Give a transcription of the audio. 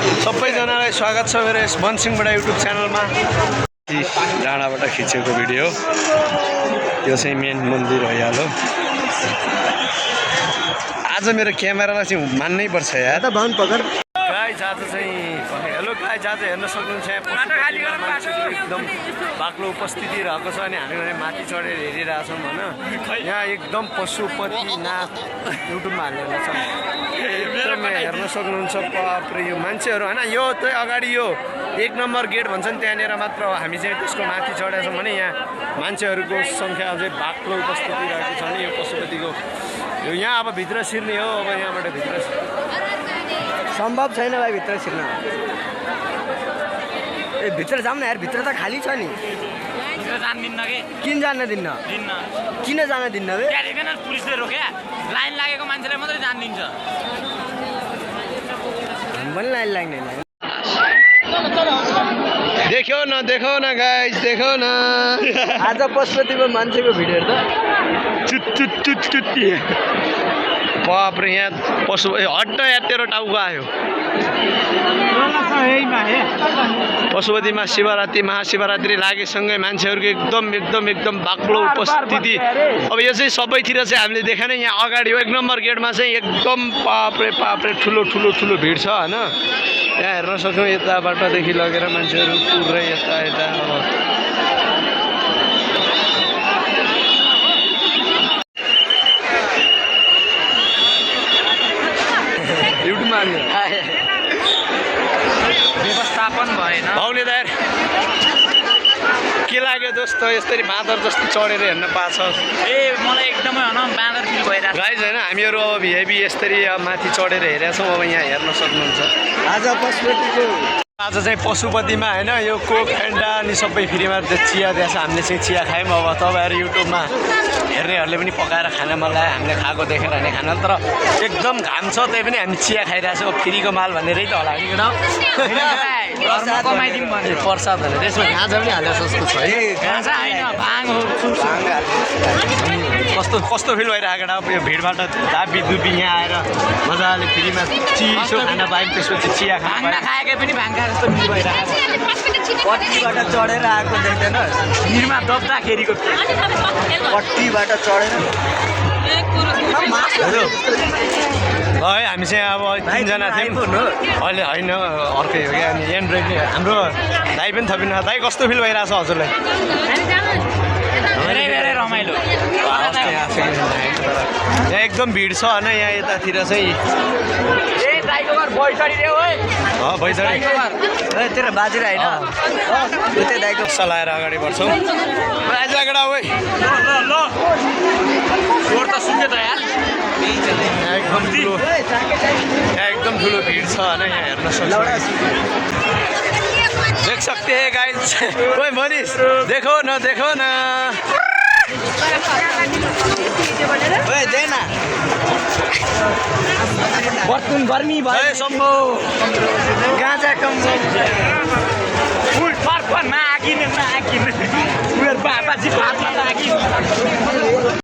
सबैजनालाई स्वागत छ मेरो यस मनसिंहबाट युट्युब च्यानलमा। डाँडाबाट खिचेको भिडियो यो चाहिँ मेन मन्दिर भइहाल्यो। आज मेरो क्यामेरालाई चाहिँ मान्नै पर्छ यार। गाइस आज चाहिँ हेलो गाइस आज हेर्न सक्नुहुन्छ एकदम बाक्लो उपस्थिति रहेको छ अनि हामी माथि चढेर हेरिरहेछौँ होइन। यहाँ एकदम पशुपतिनाथ युट्युबमा हाल्ने छ एकदम हेर्न सक्नुहुन्छ। बाफ्रे यो मान्छेहरू होइन यो चाहिँ अगाडि यो 1 नम्बर गेट भन्छन् त्यहाँनिर मात्र हामी चाहिँ त्यसको माथि चढेका छौँ भने यहाँ मान्छेहरूको सङ्ख्या अझै बाक्लो उपस्थिति रहेको छ नि यो पशुपतिको। यो यहाँ अब भित्र छिर्ने हो। अब यहाँबाट भित्र सम्भव छैन भाइ भित्र छिर्न। ए भित्र जाऊँ न यार, भित्र त खाली छ नि। किन जान दिन्न? किन जान दिन्न बे? पुलिसले रोक्या लाइन लागेको मान्छेलाई मात्रै जान दिन्छ। हामी पनि लाइन लाग्दैन। देखो न गाइस देखो न आज पशुपतिको मान्छेको भिडियो त चुट बाप्रे यहाँ पशु हट्ट या तेरो टाउको आयो। पशुपतिमा शिवरात्रि महाशिवरात्रि लागेसँगै मान्छेहरूको एकदम बाक्लो उपस्थिति। अब यो चाहिँ सबैतिर चाहिँ हामीले देखेन। यहाँ अगाडि 1 नम्बर गेटमा चाहिँ एकदम पाप्रे ठुलो भिड छ होइन। यहाँ हेर्न सक्छौँ यताबाटदेखि लगेर मान्छेहरू पुरै यता युट्युबमा व्यवस्थापन भएन। भाउले दायर के लाग्यो दोस्तो यसरी बाँदर जस्तो चढेर हेर्न पाछ? ए मलाई एकदमै बाँदर फिल भइरहेको गाइस होइन हामीहरू अब भिआइपी यसरी माथि चढेर हेरेका छौँ। अब यहाँ हेर्न सक्नुहुन्छ आज चाहिँ पशुपतिमा होइन यो कोक ठन्डा अनि सबै फ्रीमा चिया दिएछ। हामीले चाहिँ चिया खायौँ। अब तपाईँहरू युट्युबमा हेर्नेहरूले पनि पकाएर खान मन लाग्यो। हामीले खाएको देखेर हामी खान तर एकदम घाम छ त्यही पनि हामी चिया खाइरहेछौँ। फ्रीको माल भनेरै त होला कि प्रसाद भनेर त्यसमा गाँजा पनि हालेर जस्तो छ है। कस्तो फिल भइरहेको अब यो भिडबाट दाबी दुबी यहाँ आएर मजाले फ्रीमा चिसो खाना पायौँ त्यसपछि चिया खाना खाएकै पनि भाङ खा जस्तो फिल भइरहेको छ। पट्टीबाट चढेर आएको देख्दैन? भिडमा दब्दाखेरिको पट्टीबाट चढेर है हामी चाहिँ अब 3 जना थियौँ। अहिले होइन अर्कै हो क्या। अनि एन्ड्रोइड हाम्रो दाइ पनि थपिनु। दाइ कस्तो फिल भइरहेछ हजुरलाई? धेरै रमाइलो। यहाँ एकदम भिड छ होइन। यहाँ यतातिर चाहिँ भैँचडी तेरो बाजेर होइन त्यो दाइको चलाएर अगाडि बढ्छौँ। एकदम ठुलो भिड छ होइन। यहाँ हेर्न सक्छौँ। देख सकते हैं गाइस। ओए मनीष देखो न ओए देना बर्तन गर्मी भयो। सम्भव गाँजा कम फुल फर्क नागिन बाबाजी